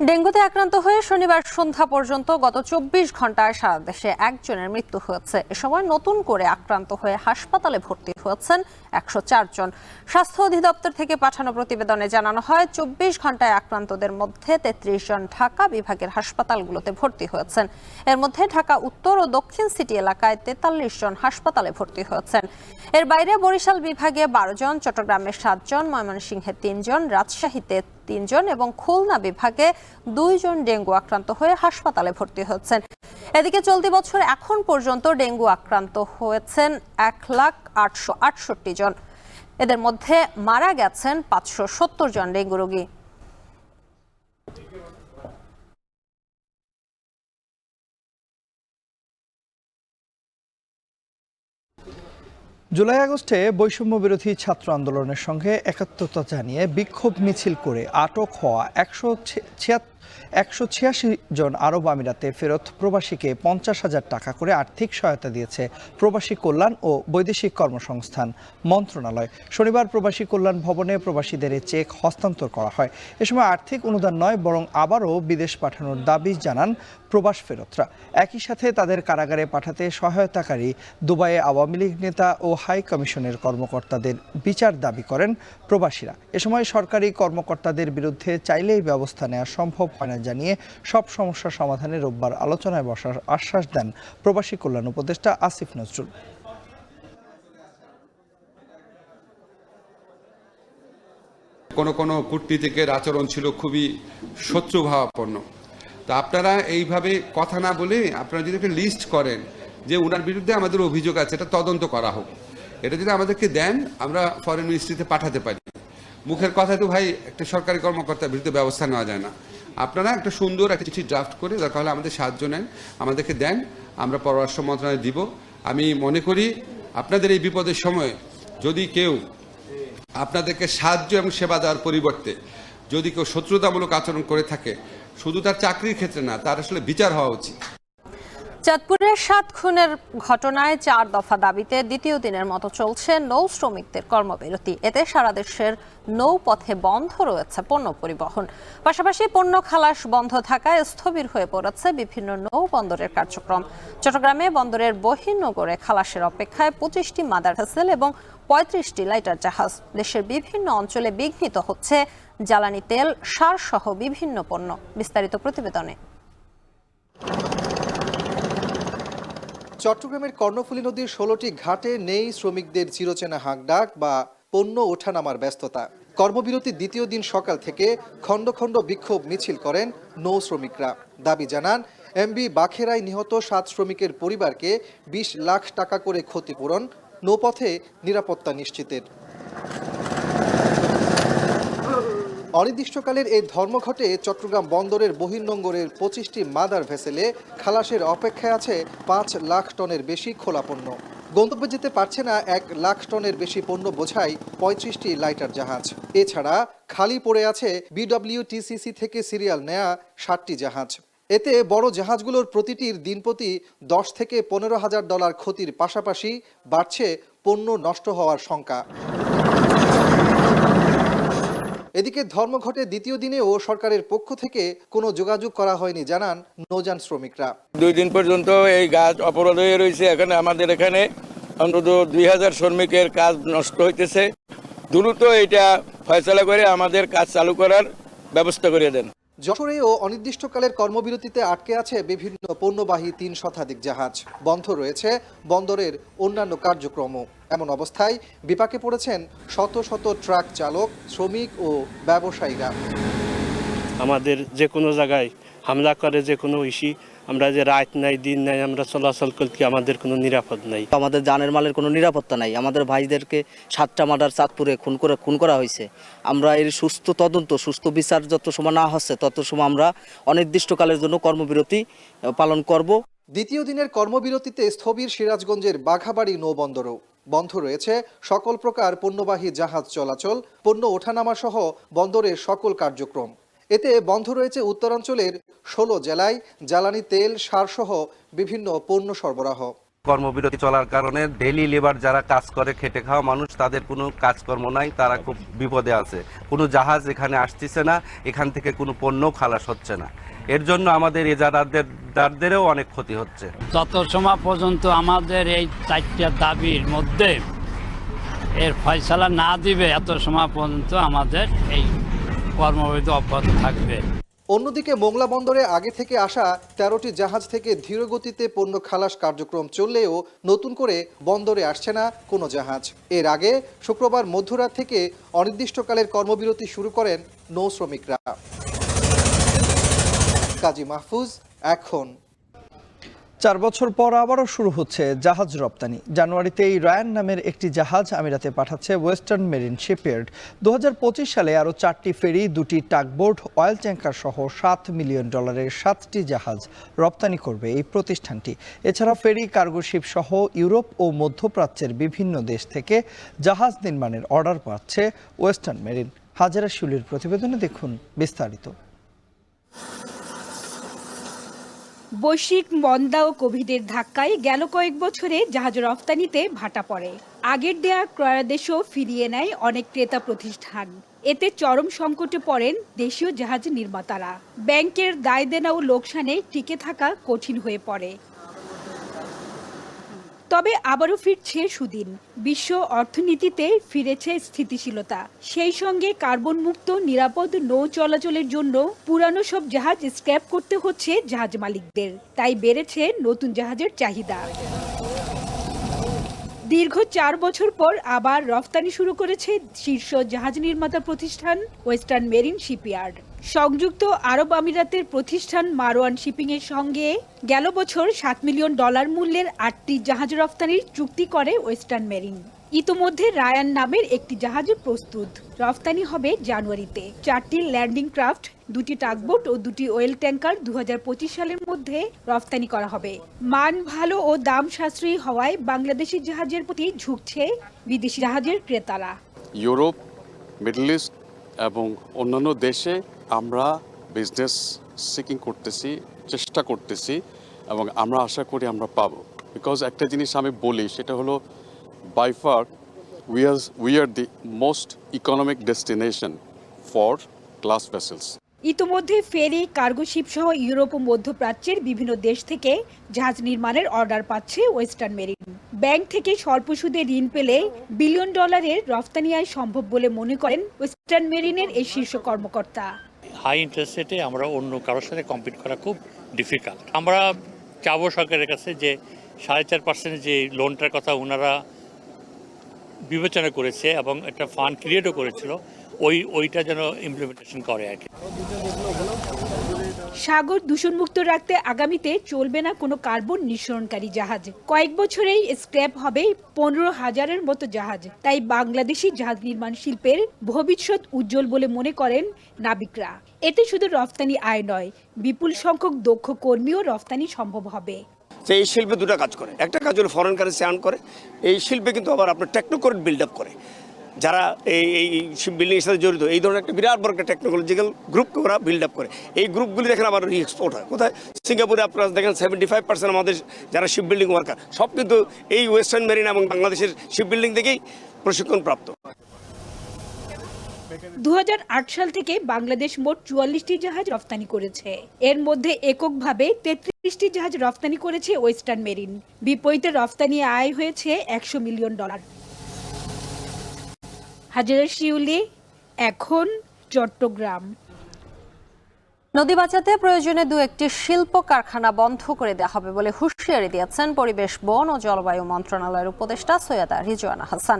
ডেঙ্গুতে আক্রান্ত হয়ে শনিবার সন্ধ্যা পর্যন্ত গত 24 ঘন্টায় সারা দেশে একজনের মৃত্যু হয়েছে। এ সময় নতুন করে আক্রান্ত হয়ে হাসপাতালে ভর্তি হয়েছেন 104 জন। স্বাস্থ্য অধিদপ্তর থেকে পাঠানো প্রতিবেদনে জানানো হয়, 24 ঘন্টায় আক্রান্তদের মধ্যে 33 জন ঢাকা বিভাগের হাসপাতালগুলোতে ভর্তি হয়েছেন। এর মধ্যে ঢাকা উত্তর ও দক্ষিণ সিটি এলাকায় 43 জন হাসপাতালে ভর্তি হয়েছেন। এর বাইরে বরিশাল বিভাগে 12 জন, চট্টগ্রামে 7 জন, ময়মনসিংহে 3 জন, রাজশাহীতে 3 জন এবং খুলনা বিভাগে 2 জন ডেঙ্গু আক্রান্ত হয়ে হাসপাতালে ভর্তি হচ্ছেন। এদিকে চলতি বছর এখন পর্যন্ত ডেঙ্গু আক্রান্ত হয়েছেন 1,868 জন। এদের মধ্যে মারা গেছেন 570 জন ডেঙ্গু রোগী। জুলাই আগস্টে বৈষম্য বিরোধী ছাত্র আন্দোলনের সঙ্গে একাত্মতা জানিয়ে বিক্ষোভ মিছিল করে আটক হওয়া 186 জন আরব আমিরাতে ফেরত প্রবাসীকে 50,000 টাকা করে আর্থিক সহায়তা দিয়েছে প্রবাসী কল্যাণ ও বৈদেশিক কর্মসংস্থান মন্ত্রণালয়। শনিবার প্রবাসী কল্যাণ ভবনে প্রবাসীদের চেক হস্তান্তর করা হয়। এ সময় আর্থিক অনুদান নয়, বরং আবারও বিদেশ পাঠানোর দাবি জানান প্রবাস ফেরতরা। একই সাথে তাদের কারাগারে পাঠাতে সহায়তাকারী দুবাইয়ে আওয়ামী লীগ নেতা ও হাই কমিশনের কর্মকর্তাদের বিচার দাবি করেন প্রবাসীরা। এ সময় সরকারি কর্মকর্তাদের বিরুদ্ধে চাইলেই ব্যবস্থা নেওয়া সম্ভব হয় না জানিয়ে সব সমস্যা সমাধানে রোববার আলোচনায় বসার আশ্বাস দেন প্রবাসী কল্যাণ উপদেষ্টা আসিফ নজরুল। কোনো কূটনীতিকের আচরণ ছিল খুবই শত্রুভাবাপন্ন। তা আপনারা এইভাবে কথা না বলে আপনারা যদি একটা লিস্ট করেন যে ওনার বিরুদ্ধে আমাদের অভিযোগ আছে, এটা তদন্ত করা হোক, এটা যদি আমাদেরকে দেন আমরা ফরেন মিনিস্ট্রিতে পাঠাতে পারি। মুখের কথায় তো ভাই একটা সরকারি কর্মকর্তার বিরুদ্ধে ব্যবস্থা নেওয়া যায় না। আপনারা একটা সুন্দর একটা চিঠি ড্রাফট করে দরকার হলে আমাদের সাহায্য নেন, আমাদেরকে দেন, আমরা পররাষ্ট্র মন্ত্রণালয়ে দিব। আমি মনে করি আপনাদের এই বিপদের সময় যদি কেউ আপনাদেরকে সাহায্য এবং সেবা দেওয়ার পরিবর্তে যদি কেউ শত্রুতামূলক আচরণ করে থাকে, শুধু তার চাকরির ক্ষেত্রে না, তার আসলে বিচার হওয়া উচিত। চাঁদপুরের 7 খুনের ঘটনায় 4 দফা দাবিতে দ্বিতীয় দিনের মতো চলছে নৌ শ্রমিকদের কর্মবিরতি। এতে সারা দেশের নৌপথে বন্ধ রয়েছে পণ্য পরিবহন। পাশাপাশি পণ্য খালাস বন্ধ থাকায় স্থবির হয়ে পড়েছে বিভিন্ন নৌ বন্দরের কার্যক্রম। চট্টগ্রামে বন্দরের বহির্নগরে খালাসের অপেক্ষায় 25টি মাদার ভেসেল এবং 35টি লাইটার জাহাজ। দেশের বিভিন্ন অঞ্চলে বিঘ্নিত হচ্ছে জ্বালানি তেল, সার সহ বিভিন্ন পণ্য। বিস্তারিত প্রতিবেদনে। চট্টগ্রামের কর্ণফুলী নদীর 16টি ঘাটে নেই শ্রমিকদের চিরচেনা হাঁকডাক বা পণ্য ওঠানামার ব্যস্ততা। কর্মবিরতির দ্বিতীয় দিন সকাল থেকে খণ্ড খণ্ড বিক্ষোভ মিছিল করেন নৌ শ্রমিকরা। দাবি জানান এমবি বাখেরায় নিহত 7 শ্রমিকের পরিবারকে 20 লাখ টাকা করে ক্ষতিপূরণ, নৌপথে নিরাপত্তা নিশ্চিতের। অনির্দিষ্টকালের এই ধর্মঘটে চট্টগ্রাম বন্দরের বহির্নোঙরের 25টি মাদার ভেসেলে খালাসের অপেক্ষায় আছে 5 লাখ টনের বেশি খোলা পণ্য। গন্তব্যে যেতে পারছে না 1 লাখ টনের বেশি পণ্য বোঝাই 35টি লাইটার জাহাজ। এছাড়া খালি পড়ে আছে বিডব্লিউটিসিসি থেকে সিরিয়াল নেয়া 60টি জাহাজ। এতে বড় জাহাজগুলোর প্রতিটির দিনপ্রতি $10 থেকে $15,000 ক্ষতির পাশাপাশি বাড়ছে পণ্য নষ্ট হওয়ার শঙ্কা। এদিকে ধর্মঘটে দ্বিতীয় দিনেও সরকারের পক্ষ থেকে কোনো যোগাযোগ করা হয়নি জানান নৌযান শ্রমিকরা। 2 দিন পর্যন্ত এই কাজ অবরোধ হয়ে রয়েছে। এখানে আমাদের এখানে অন্তত 2000 শ্রমিকের কাজ নষ্ট হইতেছে। দ্রুত এটা ফয়সালা করে আমাদের কাজ চালু করার ব্যবস্থা করে দেন। যশোরেও অনির্দিষ্টকালের কর্মবিরতিতে আটকে আছে বিভিন্ন পণ্যবাহী 3 শতাধিক জাহাজ। বন্ধ রয়েছে বন্দরের অন্যান্য কার্যক্রমও। এমন অবস্থায় বিপাকে পড়েছেন শত শত ট্রাক চালক, শ্রমিক ও ব্যবসায়ীরা। আমাদের যে কোনো জায়গায় হামলা করে, যে কোনো ইস্যু, আমরা যে রাত নাই দিন নাই আমরা চলাচল করতে আমাদের কোনো নিরাপদ নাই। আমাদের জানের মালের কোনো নিরাপত্তা নাই। আমাদের ভাইদেরকে 7টা মার্ডার চাঁদপুরে খুন করা হয়েছে। আমরা এর সুস্থ তদন্ত, সুস্থ বিচার যত সময় না হচ্ছে তত সময় আমরা অনির্দিষ্টকালের জন্য কর্মবিরতি পালন করব। দ্বিতীয় দিনের কর্মবিরতিতে স্থবির সিরাজগঞ্জের বাঘাবাড়ি নৌবন্দরও। বন্ধ রয়েছে সকল প্রকার পণ্যবাহী জাহাজ চলাচল, পণ্য ওঠানামা সহ বন্দরের সকল কার্যক্রম। এতে বন্ধ রয়েছে উত্তরাঞ্চলের 16 জেলায় জ্বালানি তেল, সার সহ বিভিন্ন পণ্য সরবরাহ। কর্মবিরতি চলার কারণে ডেইলি লেবার যারা কাজ করে, খেটে খাওয়া মানুষ, তাদের কোনো কাজকর্ম নাই, তারা খুব বিপদে আছে। কোনো জাহাজ এখানে আসতেছে না, এখান থেকে কোনো পণ্য খালাস হচ্ছে না। এর জন্য আমাদের এজাদারদেরও অনেক ক্ষতি হচ্ছে। যত সময় পর্যন্ত আমাদের এই 4টা দাবির মধ্যে এর ফয়সালা না দিবে এত সময় পর্যন্ত আমাদের এই কর্মবিরতি অব্যাহত থাকবে। অন্যদিকে মোংলা বন্দরে আগে থেকে আসা 13টি জাহাজ থেকে ধীরগতিতে পণ্য খালাস কার্যক্রম চললেও নতুন করে বন্দরে আসছে না কোনো জাহাজ। এর আগে শুক্রবার মধ্যরাত থেকে অনির্দিষ্টকালের কর্মবিরতি শুরু করেন নৌ শ্রমিকরা। কাজী মাহফুজ, এখন। 4 বছর পর আবারও শুরু হচ্ছে জাহাজ রপ্তানি। জানুয়ারিতে এই রায়ান নামের একটি জাহাজ আমিরাতে পাঠাচ্ছে ওয়েস্টার্ন মেরিন শিপইয়ার্ড। 2025 সালে আরও 4টি ফেরি, 2টি টাগবোট, অয়েল ট্যাঙ্কার সহ $7 মিলিয়ন 7টি জাহাজ রপ্তানি করবে এই প্রতিষ্ঠানটি। এছাড়া ফেরি, কার্গো শিপ সহ ইউরোপ ও মধ্যপ্রাচ্যের বিভিন্ন দেশ থেকে জাহাজ নির্মাণের অর্ডার পাচ্ছে ওয়েস্টার্ন মেরিন। হাজারা শিউলির প্রতিবেদনে দেখুন বিস্তারিত। বৈশ্বিক মন্দা ও কোভিডের ধাক্কায় গেল কয়েক বছরে জাহাজ রফতানিতে ভাটা পড়ে। আগের দেয়া ক্রয়াদেশও ফিরিয়ে নেয় অনেক ক্রেতা প্রতিষ্ঠান। এতে চরম সংকটে পড়েন দেশীয় জাহাজ নির্মাতারা। ব্যাংকের দায় দেনা ও লোকসানে টিকে থাকা কঠিন হয়ে পড়ে। তবে আবারও ফিরছে সুদিন। বিশ্ব অর্থনীতিতে ফিরেছে স্থিতিশীলতা। সেই সঙ্গে কার্বন মুক্ত নিরাপদ নৌ চলাচলের জন্য পুরানো সব জাহাজ স্ক্র্যাপ করতে হচ্ছে জাহাজ মালিকদের। তাই বেড়েছে নতুন জাহাজের চাহিদা। দীর্ঘ 4 বছর পর আবার রফতানি শুরু করেছে শীর্ষ জাহাজ নির্মাতা প্রতিষ্ঠান ওয়েস্টার্ন মেরিন শিপইয়ার্ড। সংযুক্ত আরব আমিরাতের প্রতিষ্ঠান মারওয়ান শিপিং এর সঙ্গে গেল বছর $7 মিলিয়ন মূল্যের 8টি জাহাজ রফতানির চুক্তি করে ওয়েস্টার্ন মেরিন। ইতোমধ্যে রায়ান নামের একটি জাহাজ প্রস্তুত। রফতানি হবে জানুয়ারিতে। 4টি ল্যান্ডিং ক্রাফট, 2টি টাগবোট ও 2টি অয়েল ট্যাঙ্কার 2025 সালের মধ্যে রফতানি করা হবে। মান ভালো ও দাম সাশ্রয়ী হওয়ায় বাংলাদেশি জাহাজের প্রতি ঝুঁকছে বিদেশি জাহাজের ক্রেতারা। ইউরোপ, মিডল ইস্ট এবং অন্যান্য দেশে আমরা বিজনেস সিকিং করতেছি, চেষ্টা করতেছি এবং আমরা আশা করি আমরা পাবো। বিকজ একটা জিনিস আমি বলি, সেটা হলো by far we are the most economic destination for glass vessels. ইতোমধ্যে ফেরি, কার্গো শিপ সহ ইউরোপ ও মধ্যপ্রাচ্যের বিভিন্ন দেশ থেকে জাহাজ নির্মাণের অর্ডার পাচ্ছে ওয়েস্টার্ন মেরিন। ব্যাংক থেকে স্বল্প সুদে ঋণ পেলে $1 বিলিয়ন রফতানি আয় সম্ভব বলে মনে করেন ওয়েস্টার্ন মেরিনের এই শীর্ষ কর্মকর্তা। হাই ইন্টারেস্ট রেটে আমরা অন্য কারোর সাথে কম্পিট করা খুব ডিফিকাল্ট। আমরা চাবো সরকারের কাছে যে 4.5% যে লোনটার কথা ওনারা বিবেচনা করেছে এবং একটা ফান্ড ক্রিয়েটও করেছিল, ওইটা যেন ইমপ্লিমেন্টেশন করে আর কি। সাগর দূষণমুক্ত রাখতে আগামীতে চলবে না কোনো কার্বন নিঃসরণকারী জাহাজ। কয়েক বছরেই স্ক্র্যাপ হবে 15,000-এর মতো জাহাজ। তাই বাংলাদেশি জাহাজ নির্মাণ শিল্পের ভবিষ্যৎ উজ্জ্বল বলে মনে করেন নাবিকরা। এতে শুধু রফতানি আয় নয়, বিপুল সংখ্যক দক্ষ কর্মীও রফতানি সম্ভব হবে। এই শিল্পে দুটো কাজ করে। একটা কাজ হলো ফরেন কারেন্সি আর্ন করে। এই শিল্পে কিন্তু আবার আপনার টেকনোক্রেট বিল্ড আপ করে। যারা এই শিপ বিল্ডিংয়ের সাথে জড়িত, এই ধরনের একটা বিরাট বড় একটা টেকনোলজিক্যাল গ্রুপকে ওরা বিল্ড আপ করে। এই গ্রুপগুলি দেখেন আবার রিএক্সপোর্ট হয় কোথায়? সিঙ্গাপুরে আপনারা দেখেন 75% আমাদের যারা শিপ বিল্ডিং ওয়ার্কার সব কিন্তু এই ওয়েস্টার্ন মেরিন এবং বাংলাদেশের শিপ বিল্ডিং থেকেই প্রশিক্ষণ প্রাপ্ত। 2008 সাল থেকে বাংলাদেশ মোট 44টি জাহাজ রফতানি করেছে। এর মধ্যে এককভাবে 33টি জাহাজ রফতানি করেছে ওয়েস্টার্ন মেরিন। বিপরীতে রফতানি আয় হয়েছে $100 মিলিয়ন। হাজেরা শিউলি, এখন চট্টগ্রাম। নদী বাঁচাতে প্রয়োজনে দু একটি শিল্প কারখানা বন্ধ করে দেওয়া হবে বলে হুঁশিয়ারি দিয়েছেন পরিবেশ, বন ও জলবায়ু মন্ত্রণালয়ের উপদেষ্টা সৈয়দা রিজওয়ানা হাসান।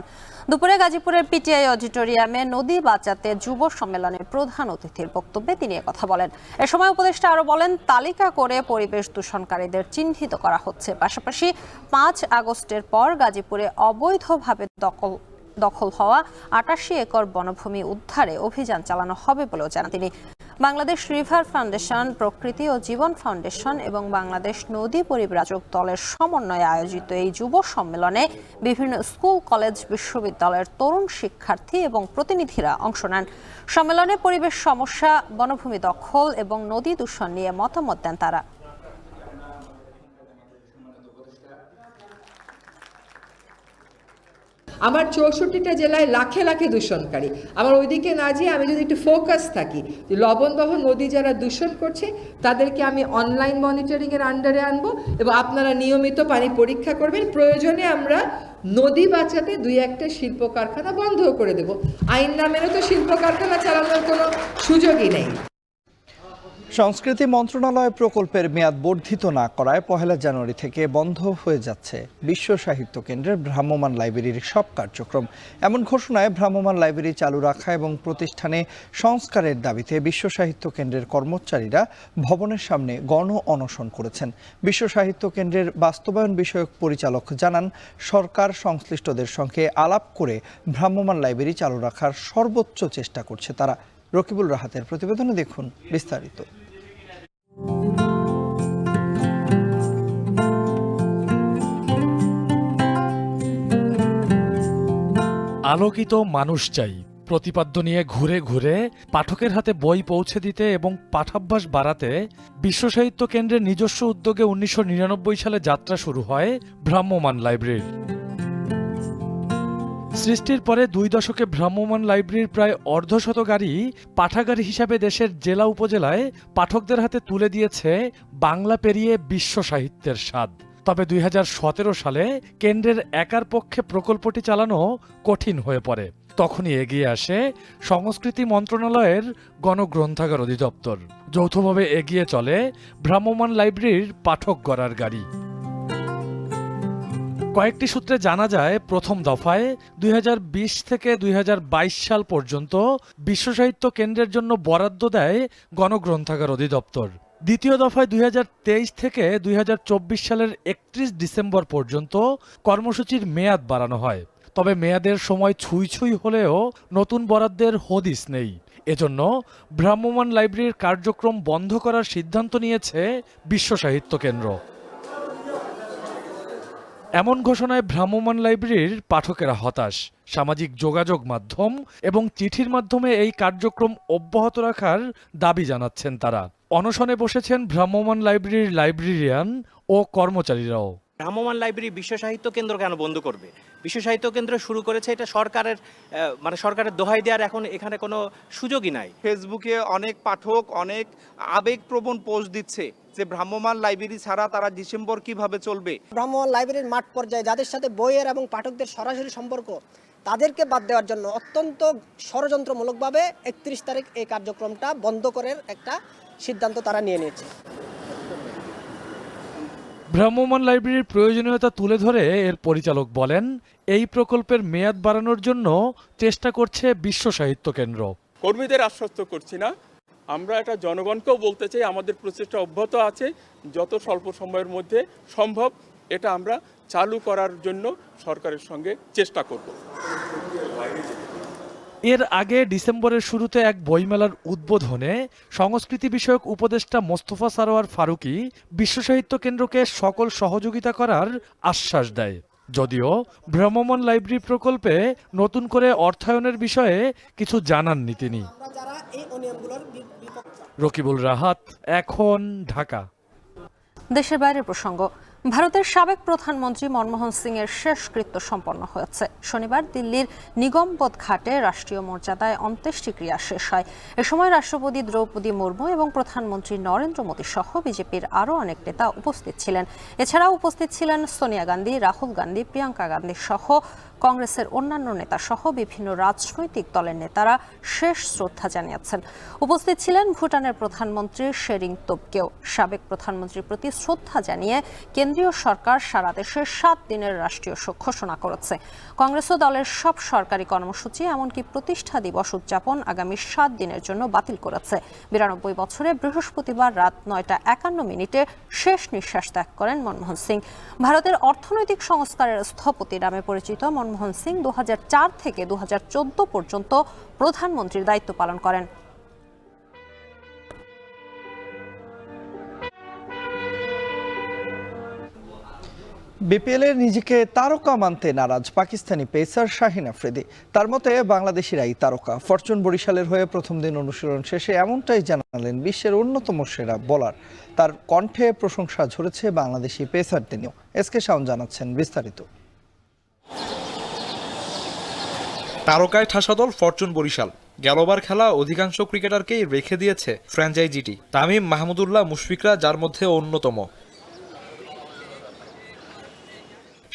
দুপুরে গাজীপুরের পিটিআই অডিটোরিয়ামে নদী বাঁচাতে যুব সম্মেলনের প্রধান অতিথির বক্তব্যে তিনি কথা বলেন। এ সময় উপদেষ্টা আরও বলেন, তালিকা করে পরিবেশ দূষণকারীদের চিহ্নিত করা হচ্ছে। পাশাপাশি 5 আগস্টের পর গাজীপুরে অবৈধভাবে দখল হওয়া 88 একর বনভূমি উদ্ধারে অভিযান চালানো হবে বলেও জানান তিনি। বাংলাদেশ রিভার ফাউন্ডেশন, প্রকৃতি ও জীবন ফাউন্ডেশন এবং বাংলাদেশ নদী পরিব্রাজক দলের সমন্বয়ে আয়োজিত এই যুব সম্মেলনে বিভিন্ন স্কুল, কলেজ, বিশ্ববিদ্যালয়ের তরুণ শিক্ষার্থী এবং প্রতিনিধিরা অংশ নেন। সম্মেলনে পরিবেশ সমস্যা, বনভূমি দখল এবং নদী দূষণ নিয়ে মতামত দেন তারা। আমার 64টা জেলায় লাখে লাখে দূষণকারী। আমার ওইদিকে না যেয়ে আমি যদি একটু ফোকাস থাকি, লবণবহ নদী যারা দূষণ করছে তাদেরকে আমি অনলাইন মনিটরিংয়ের আন্ডারে আনবো এবং আপনারা নিয়মিত পানি পরীক্ষা করবেন। প্রয়োজনে আমরা নদী বাঁচাতে 2-1টা শিল্প কারখানা বন্ধ করে দেব। আইন না মেনে তো শিল্প কারখানা চালানোর কোনো সুযোগই নেই। সংস্কৃতি মন্ত্রণালয় প্রকল্পের মেয়াদ বর্ধিত না করায় 1 জানুয়ারি থেকে বন্ধ হয়ে যাচ্ছে বিশ্ব সাহিত্য কেন্দ্রের ভ্রাম্যমাণ লাইব্রেরির সব কার্যক্রম। এমন ঘোষণায় ভ্রাম্যমাণ লাইব্রেরি চালু রাখা এবং প্রতিষ্ঠানে সংস্কারের দাবিতে বিশ্ব সাহিত্য কেন্দ্রের কর্মচারীরা ভবনের সামনে গণ অনশন করেছেন। বিশ্ব সাহিত্য কেন্দ্রের বাস্তবায়ন বিষয়ক পরিচালক জানান, সরকার সংশ্লিষ্টদের সঙ্গে আলাপ করে ভ্রাম্যমাণ লাইব্রেরি চালু রাখার সর্বোচ্চ চেষ্টা করছে তারা। রকিবুল রাহাতের প্রতিবেদনে দেখুন বিস্তারিত। আলোকিত মানুষ চাই প্রতিপাদ্য নিয়ে ঘুরে ঘুরে পাঠকের হাতে বই পৌঁছে দিতে এবং পাঠাভ্যাস বাড়াতে বিশ্ব সাহিত্য কেন্দ্রের নিজস্ব উদ্যোগে 1999 সালে যাত্রা শুরু হয় ভ্রাম্যমাণ লাইব্রেরির। সৃষ্টির পরে 2 দশকে ভ্রাম্যমাণ লাইব্রেরির প্রায় অর্ধশত গাড়ি পাঠাগার হিসাবে দেশের জেলা উপজেলায় পাঠকদের হাতে তুলে দিয়েছে বাংলা পেরিয়ে বিশ্ব সাহিত্যের স্বাদ। তবে 2017 সালে কেন্দ্রের একার পক্ষে প্রকল্পটি চালানো কঠিন হয়ে পড়ে। তখনই এগিয়ে আসে সংস্কৃতি মন্ত্রণালয়ের গণগ্রন্থাগার অধিদপ্তর। যৌথভাবে এগিয়ে চলে ভ্রাম্যমাণ লাইব্রেরির পাঠক গড়ার গাড়ি। কয়েকটি সূত্রে জানা যায়, প্রথম দফায় 2020 থেকে 2022 সাল পর্যন্ত বিশ্ব সাহিত্য কেন্দ্রের জন্য বরাদ্দ দেয় গণগ্রন্থাগার অধিদপ্তর। দ্বিতীয় দফায় 2023 থেকে 2024 সালের 31 ডিসেম্বর পর্যন্ত কর্মসূচির মেয়াদ বাড়ানো হয়। তবে মেয়াদের সময় ছুঁই ছুঁই হলেও নতুন বরাদ্দের হদিস নেই। এজন্য ভ্রাম্যমাণ লাইব্রেরির কার্যক্রম বন্ধ করার সিদ্ধান্ত নিয়েছে বিশ্ব সাহিত্য কেন্দ্র। এমন ঘোষণায় ভ্রাম্যমাণ লাইব্রেরির পাঠকেরা হতাশ। সামাজিক যোগাযোগ মাধ্যম এবং চিঠির মাধ্যমে এই কার্যক্রম অব্যাহত রাখার দাবি জানাচ্ছেন তারা। অনশনে বসেছেন ভ্রাম্যমাণ লাইব্রেরির লাইব্রেরিয়ান ও কর্মচারীরাও। ভ্রাম্যমাণ লাইব্রেরি বিশ্ব সাহিত্য কেন্দ্র কেন বন্ধ করবে? বিশ্ব সাহিত্য কেন্দ্র শুরু করেছে, এটা সরকারের সরকারের দোহাই দেওয়ার এখন এখানে কোনো সুযোগই নাই। ফেসবুকে অনেক পাঠক অনেক আবেগপ্রবণ পোস্ট দিচ্ছে যে ভ্রাম্যমাণ লাইব্রেরি ছাড়া তারা ডিসেম্বর কিভাবে চলবে। ভ্রাম্যমাণ লাইব্রেরির মাঠ পর্যায়ে যাদের সাথে বইয়ের এবং পাঠকদের সরাসরি সম্পর্ক, তাদেরকে বাদ দেওয়ার জন্য অত্যন্ত ষড়যন্ত্রমূলকভাবে 31 তারিখ এই কার্যক্রমটা বন্ধ করার একটা সিদ্ধান্ত তারা নিয়ে নিয়েছে। ভ্রাম্যমাণ লাইব্রেরির প্রয়োজনীয়তা তুলে ধরে এর পরিচালক বলেন, এই প্রকল্পের মেয়াদ বাড়ানোর জন্য চেষ্টা করছে বিশ্ব সাহিত্য কেন্দ্র। কর্মীদের আশ্বস্ত করছি না, আমরা এটা জনগণকেও বলতে চাই, আমাদের প্রচেষ্টা অব্যাহত আছে। যত স্বল্প সময়ের মধ্যে সম্ভব এটা আমরা চালু করার জন্য সরকারের সঙ্গে চেষ্টা করব। এর আগে ডিসেম্বরের শুরুতে এক বইমেলার উদ্বোধনে সংস্কৃতি বিষয়ক উপদেষ্টা মোস্তফা সারোয়ার ফারুকী বিশ্ব সাহিত্য কেন্দ্রকে সকল সহযোগিতা করার আশ্বাস দেয়। যদিও ভ্রাম্যমাণ লাইব্রেরি প্রকল্পে নতুন করে অর্থায়নের বিষয়ে কিছু জানাননি তিনি। রকিবুল রাহাত, এখন, ঢাকা। দেশের বাইরের প্রসঙ্গ, ভারতের সাবেক প্রধানমন্ত্রী মনমোহন সিং এর শেষকৃত্য সম্পন্ন হয়েছে। শনিবার দিল্লির নিগমবোধ ঘাটে রাষ্ট্রীয় মর্যাদায় অন্ত্যেষ্টিক্রিয়া শেষ হয়। এ সময় রাষ্ট্রপতি দ্রৌপদী মুর্মু এবং প্রধানমন্ত্রী নরেন্দ্র মোদী সহ বিজেপির আরও অনেক নেতা উপস্থিত ছিলেন। এছাড়াও উপস্থিত ছিলেন সোনিয়া গান্ধী, রাহুল গান্ধী, প্রিয়াঙ্কা গান্ধী সহ কংগ্রেসের অন্যান্য নেতা সহ বিভিন্ন রাজনৈতিক দলের নেতারা শেষ শ্রদ্ধা জানিয়েছেন। উপস্থিত ছিলেন ভুটানের প্রধানমন্ত্রী শেরিং তোবগেও। সাবেক প্রধানমন্ত্রীর প্রতি শ্রদ্ধা জানিয়ে কেন্দ্রীয় সরকার সারা দেশে 7 দিনের রাষ্ট্রীয় শোক ঘোষণা করেছে। কংগ্রেসও দলের সব সরকারি কর্মসূচি এমনকি প্রতিষ্ঠা দিবস উদযাপন আগামী 7 দিনের জন্য বাতিল করেছে। 92 বছরে বৃহস্পতিবার রাত 9:51 শেষ নিঃশ্বাস ত্যাগ করেন মনমোহন সিং। ভারতের অর্থনৈতিক সংস্কারের স্থপতি নামে পরিচিত মনমোহন সিং 2004 থেকে 2014 পর্যন্ত প্রধানমন্ত্রীর দায়িত্ব পালন করেন। বিপিএলে নিজেকে তারকা মানতে নারাজ পাকিস্তানি পেসার শাহিন আফ্রিদি। তার মতে বাংলাদেশিরাই তারকা। ফরচুন বরিশালের হয়ে প্রথম দিন অনুশীলন শেষে এমনটাই জানালেন বিশ্বের অন্যতম সেরা বোলার। তার কণ্ঠে প্রশংসা ঝরেছে বাংলাদেশি পেসারদেরও। এসকে শাওন জানাচ্ছেন বিস্তারিত। তারকায় ঠাসা দল ফরচুন বরিশাল। গেলবার খেলা অধিকাংশ ক্রিকেটারকেই রেখে দিয়েছে ফ্র্যাঞ্চাইজিটি। তামিম, মাহমুদুল্লাহ, মুশফিকরা যার মধ্যে অন্যতম।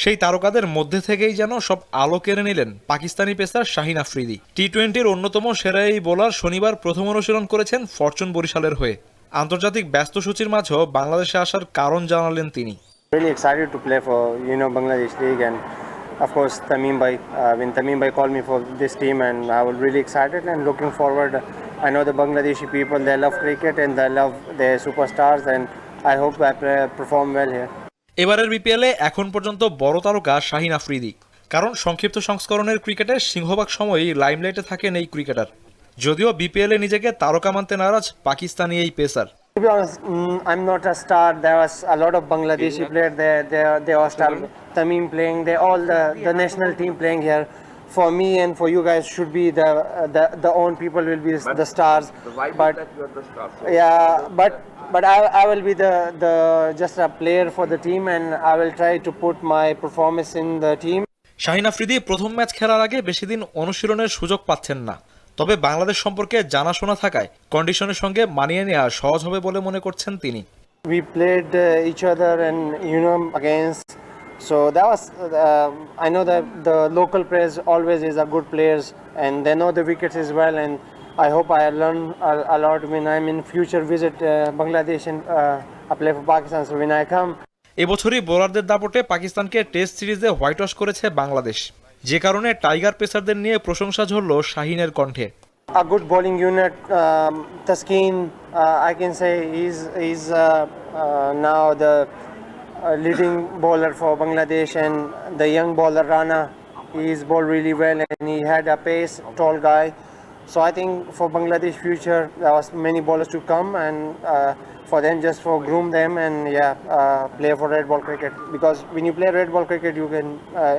সেই তারকাদের মধ্যে থেকেই যেন সব আলো কেড়ে নিলেন পাকিস্তানি পেসার শাহিন আফ্রিদি। টি-20-র অন্যতম সেরা এই বোলার শনিবার প্রথম অনুশীলন করেছেন ফরচুন বরিশালের হয়ে। আন্তর্জাতিক ব্যস্ত সূচির মাঝেও বাংলাদেশে আসার কারণ জানালেন তিনি। Really excited to play for Bangladesh League, and of course when Tamim bhai called me for this team, and I was really excited and looking forward. I know the Bangladeshi people, they love cricket and they love their superstars, and I hope I perform well here. এবারের বিপিএলে এখন পর্যন্ত বড় তারকা শাহিন আফ্রিদি, কারণ সংক্ষিপ্ত সংস্করণের ক্রিকেটে সিংহভাগ সময়ই লাইমলাইটে থাকেন এই ক্রিকেটার। যদিও বিপিএলে নিজেকে তারকা মানতে নারাজ পাকিস্তানি এই pacer. To be honest, I'm not a star. There was a lot of Bangladeshi players there. They all star. Tamim playing. They all the national team playing here. For me and for you guys should be the own people will be the stars. But yeah, but I will be the just a player for the team, and I will try to put my performance in the team. Shaheen Afridi প্রথম match খেলার আগে বেশি দিন অনুশীলনের সুযোগ পাচ্ছেন না। তবে বাংলাদেশ সম্পর্কে জানাশোনা থাকায় কন্ডিশনের সঙ্গে মানিয়ে নেওয়া সহজ হবে বলে মনে করছেন তিনি। We played each other and against, so that was I know that the local players always is a good players and they know the wickets as well, and I hope I learn a lot when I'm in future visit Bangladesh and I play for Pakistan. So when I come, এবছরই বোলারদের দাপটে পাকিস্তানকে test সিরিজে white wash করেছে বাংলাদেশ, যে কারণে tiger পেসারদের নিয়ে প্রশংসা ঝরল শাহিনের কণ্ঠে। A good bowling unit, Taskeen, I can say he's now the leading bowler for Bangladesh, and the young bowler Rana, he's bowled really well and he had a pace, tall guy. So I think for Bangladesh future there was many bowlers to come, and for them just for groom them and play for red ball cricket, because when you play red ball cricket you can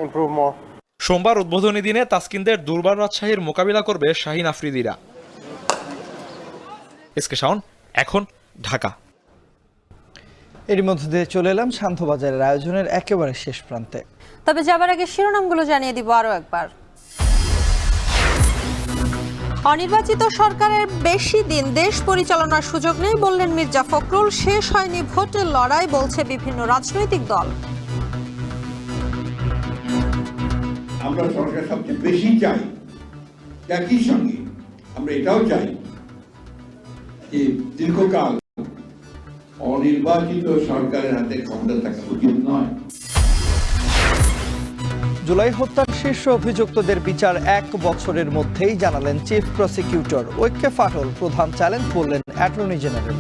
improve more. সোমবার উদ্বোধনী দিনে তাসকিনদের দুর্বার রাজশাহীর মোকাবিলা করবে Shahin আফ্রিদিরা। SK Shaon, এখন ঢাকা। এর মধ্যে দিয়ে চলে এলাম শান্তবাজারের আয়োজনের একেবারে শেষ প্রান্তে। তবে যাবার আগে শিরোনামগুলো জানিয়ে দিব আরও একবার। অনির্বাচিত সরকারের বেশি দিন দেশ পরিচালনার সুযোগ নেই বললেন মির্জা ফখরুল। শেষ হয়নি ভোটের লড়াই, বলছে বিভিন্ন রাজনৈতিক দল। আমরা সরকার সবচেয়ে বেশি চাই, একই সঙ্গে আমরা এটাও চাই যে দীর্ঘকাল অনির্বাচিত সরকারের হাতে ক্ষমতা থাকা উচিত নয়। জুলাই হত্যার শীর্ষ অভিযুক্তদের বিচার 1 বছরের মধ্যেই জানালেন চিফ প্রসিকিউটর। ঐক্যে ফাটল, প্রধান চ্যালেঞ্জ বললেন অ্যাটর্নি জেনারেল।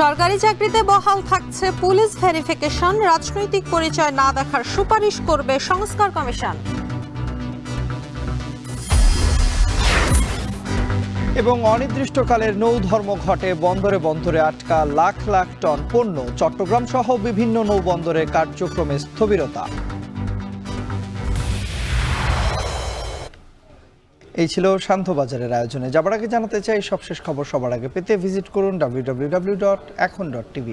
সরকারি চাকরিতে বহাল থাকছে পুলিশ ভেরিফিকেশন, রাজনৈতিক পরিচয় না দেখার সুপারিশ করবে সংস্কার কমিশন। এবং অনির্দিষ্টকালের নৌ ধর্মঘটে বন্দরে বন্দরে আটকা লাখ লাখ টন পণ্য, চট্টগ্রাম সহ বিভিন্ন নৌবন্দরে কার্যক্রমে স্থবিরতা। এই ছিল শান্তবাজারের আয়োজনে। যাবার আগে জানাতে চাই সবশেষ খবর সবার আগে পেতে ভিজিট করুন www.এখন.tv।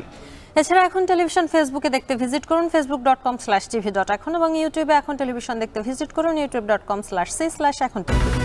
এছাড়া এখন টেলিভিশন ফেসবুকে দেখতে ভিজিট করুন facebook.com/tv.এখন এবং ইউটিউবে এখন টেলিভিশন দেখতে ভিজিট করুন youtube.com/c/এখন tv।